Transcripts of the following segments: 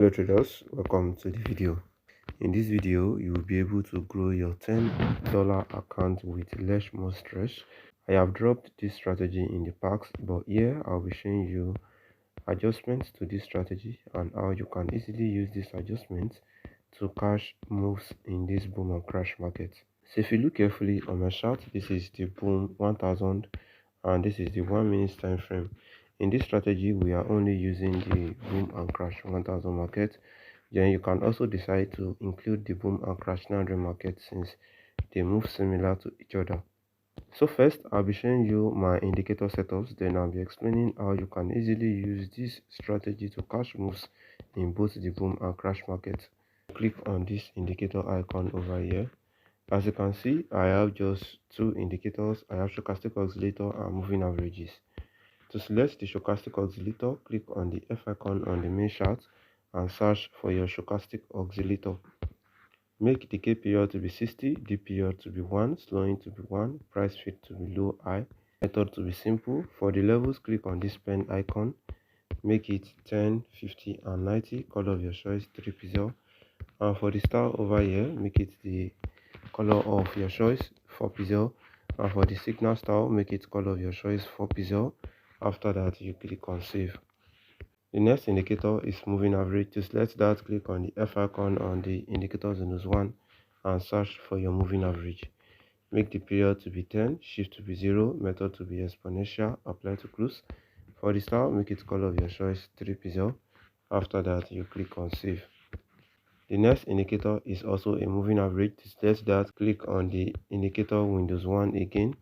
Hello traders, welcome to the video. In this video, you will be able to grow your $10 account with less more stress. I have dropped this strategy in the past, but here I'll be showing you adjustments to this strategy and how you can easily use these adjustments to cash moves in this boom and crash market. So if you look carefully on my chart, this is the boom 1000 and this is the 1 minute time frame. In this strategy, we are only using the boom and crash 1000 market. Then you can also decide to include the boom and crash 900 market since they move similar to each other. So first, I'll be showing you my indicator setups, then I'll be explaining how you can easily use this strategy to cash moves in both the boom and crash market. Click on this indicator icon over here. As you can see, I have just two indicators. I have stochastic oscillator and moving averages. To select the stochastic oscillator, click on the F icon on the main chart and search for your stochastic oscillator. Make the K period to be 60, D period to be 1, slowing to be 1, price feed to be low high. Method to be simple. For the levels, click on this pen icon. Make it 10, 50 and 90, color of your choice 3 pixel. And for the star over here, make it the color of your choice 4 pixel. And for the signal style, make it color of your choice 4 pixel. After that, you click on save. The next indicator is moving average. To select that, click on the F icon on the indicator Windows 1 and search for your moving average. Make the period to be 10, shift to be 0, method to be exponential, apply to close. For the style, make it color of your choice 3 pixel. After that, you click on save. The next indicator is also a moving average. To select that, click on the indicator Windows 1 again,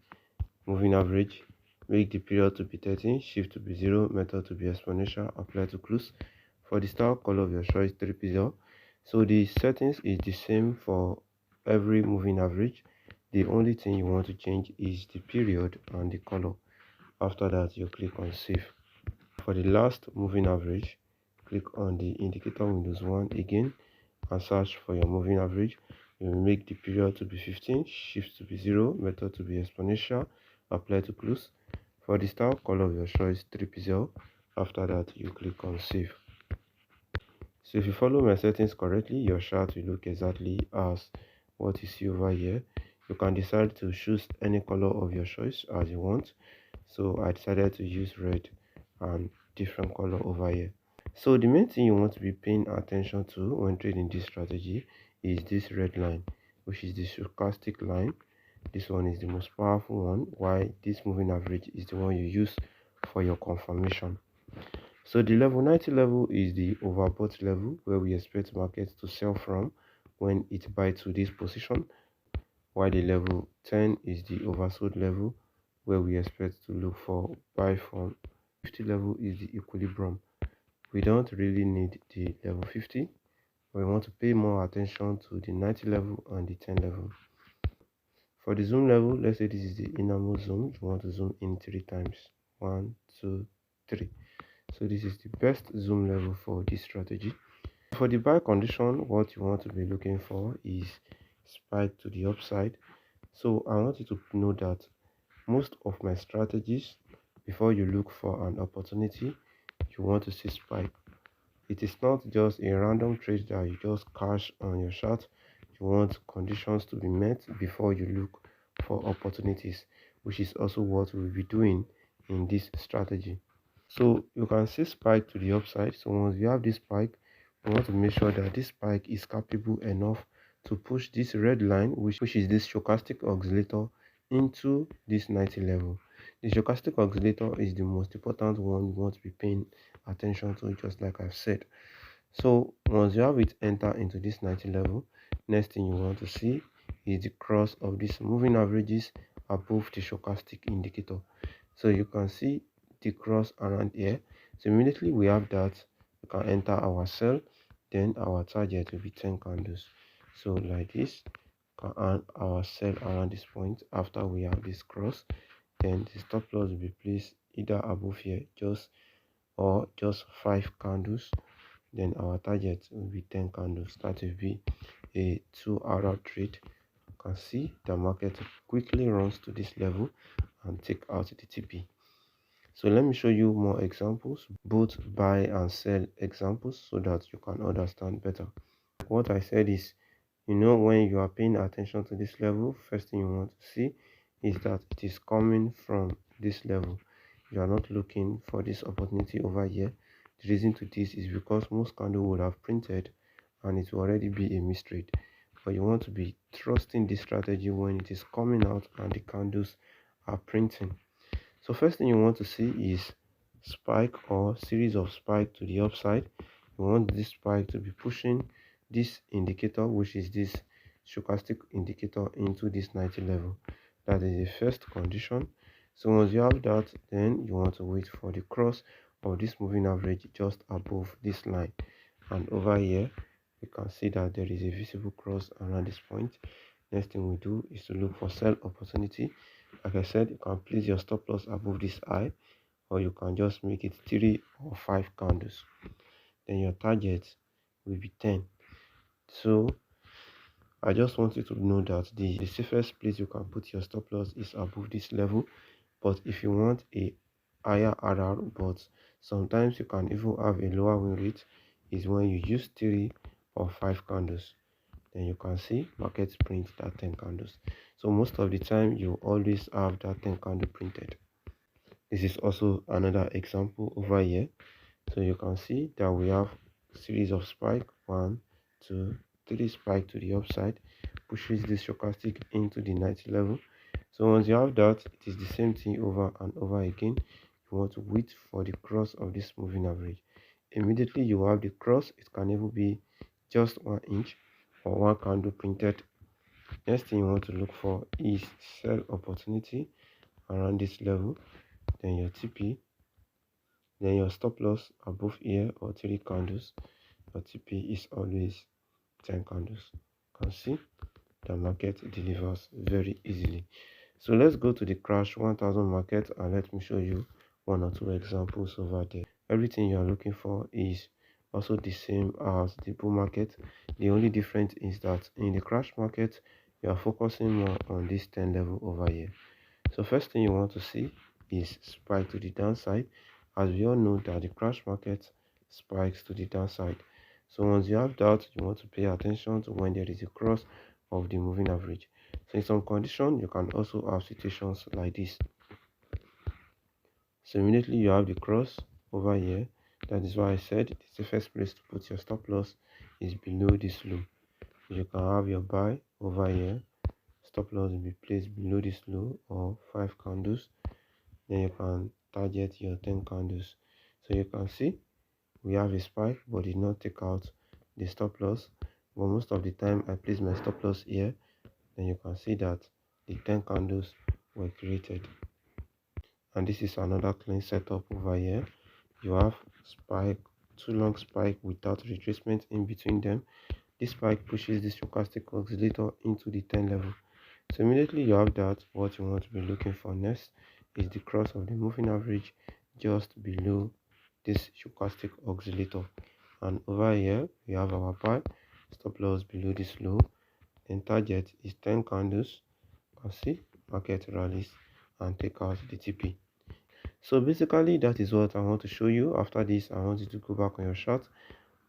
moving average. Make the period to be 13, shift to be 0, method to be exponential, apply to close. For the style, color of your choice 3 pixel. So the settings is the same for every moving average. The only thing you want to change is the period and the color. After that, you click on save. For the last moving average, click on the indicator Windows 1 again and search for your moving average. You will make the period to be 15, shift to be 0, method to be exponential, apply to close. For the style, color of your choice 3 pixel. After that, you click on save. So if you follow my settings correctly, your chart will look exactly as what you see over here. You can decide to choose any color of your choice as you want. So I decided to use red and different color over here. So the main thing you want to be paying attention to when trading this strategy is this red line, which is the stochastic line. This one is the most powerful one, while this moving average is the one you use for your confirmation. So the level 90 level is the overbought level where we expect markets to sell from when it buys to this position, while the level 10 is the oversold level where we expect to look for buy from. 50 level is the equilibrium. We don't really need the level 50, but we want to pay more attention to the 90 level and the 10 level. For the zoom level, let's say this is the innermost zoom. You want to zoom in 3 times. 1, 2, 3. So this is the best zoom level for this strategy. For the buy condition, what you want to be looking for is spike to the upside. So I want you to know that most of my strategies, before you look for an opportunity, you want to see spike. It is not just a random trade that you just cash on your chart. You want conditions to be met before you look for opportunities, which is also what we'll be doing in this strategy. So you can see spike to the upside. So once you have this spike, we want to make sure that this spike is capable enough to push this red line, which is this stochastic oscillator, into this 90 level. The stochastic oscillator is the most important one you want to be paying attention to, just like I've said. So once you have it enter into this 90 level, next thing you want to see is the cross of these moving averages above the stochastic indicator. So you can see the cross around here. So immediately we have that, we can enter our sell. Then our target will be 10 candles. So like this, can earn our sell around this point. After we have this cross, then the stop loss will be placed either above here or just 5 candles. Then our target will be 10 candles. That will be a 2-hour trade. You can see the market quickly runs to this level and take out the TP. So let me show you more examples, both buy and sell examples, so that you can understand better. What I said is, when you are paying attention to this level, first thing you want to see is that it is coming from this level. You are not looking for this opportunity over here. The reason to this is because most candle would have printed and it will already be a mistrade. But you want to be trusting this strategy when it is coming out and the candles are printing. So first thing you want to see is spike or series of spike to the upside. You want this spike to be pushing this indicator, which is this stochastic indicator, into this 90 level. That is the first condition. So once you have that, then you want to wait for the cross of this moving average just above this line. And over here you can see that there is a visible cross around this point. Next thing we do is to look for sell opportunity. Like I said, you can place your stop loss above this high, or you can just make it 3 or 5 candles. Then your target will be 10. So I just want you to know that the safest place you can put your stop loss is above this level. But if you want a higher RR, but sometimes you can even have a lower win rate, is when you use 3 or 5 candles. Then you can see market print that 10 candles. So most of the time you always have that 10 candle printed. This is also another example over here. So you can see that we have series of spike, 1, 2, 3 spike to the upside, pushes this stochastic into the 90 level. So once you have that, it is the same thing over and over again. You want to wait for the cross of this moving average. Immediately you have the cross, it can even be just 1 inch or 1 candle printed. Next thing you want to look for is sell opportunity around this level, then your TP, then your stop loss above here or 3 candles. Your TP is always 10 candles. You can see the market delivers very easily. So let's go to the crash 1000 market and let me show you 1 or 2 examples over there. Everything you are looking for is also the same as the bull market. The only difference is that in the crash market you are focusing more on this 10 level over here. So first thing you want to see is spike to the downside, as we all know that the crash market spikes to the downside. So once you have that, you want to pay attention to when there is a cross of the moving average. So in some condition you can also have situations like this. So immediately you have the cross over here. That is why I said the safest place to put your stop loss is below this low. You can have your buy over here. Stop loss will be placed below this low or 5 candles. Then you can target your 10 candles. So you can see we have a spike but did not take out the stop loss. But most of the time I place my stop loss here. Then you can see that the 10 candles were created. And this is another clean setup over here. You have spike, 2 long spike without retracement in between them. This spike pushes the stochastic oscillator into the 10 level. So immediately you have that, what you want to be looking for next is the cross of the moving average just below this stochastic oscillator. And over here we have our buy, stop loss below this low, then target is 10 candles. You can see market rallies and take out the TP. So basically that is what I want to show you. After this I want you to go back on your chart,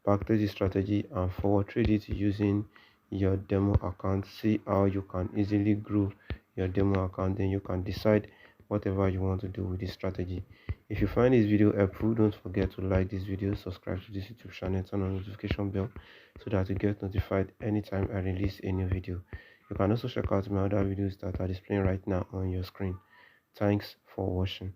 backtest the strategy and forward trade it using your demo account. See how you can easily grow your demo account, then you can decide whatever you want to do with this strategy. If you find this video helpful, don't forget to like this video, subscribe to this YouTube channel, turn on notification bell so that you get notified anytime I release a new video. You can also check out my other videos that are displaying right now on your screen. Thanks for watching.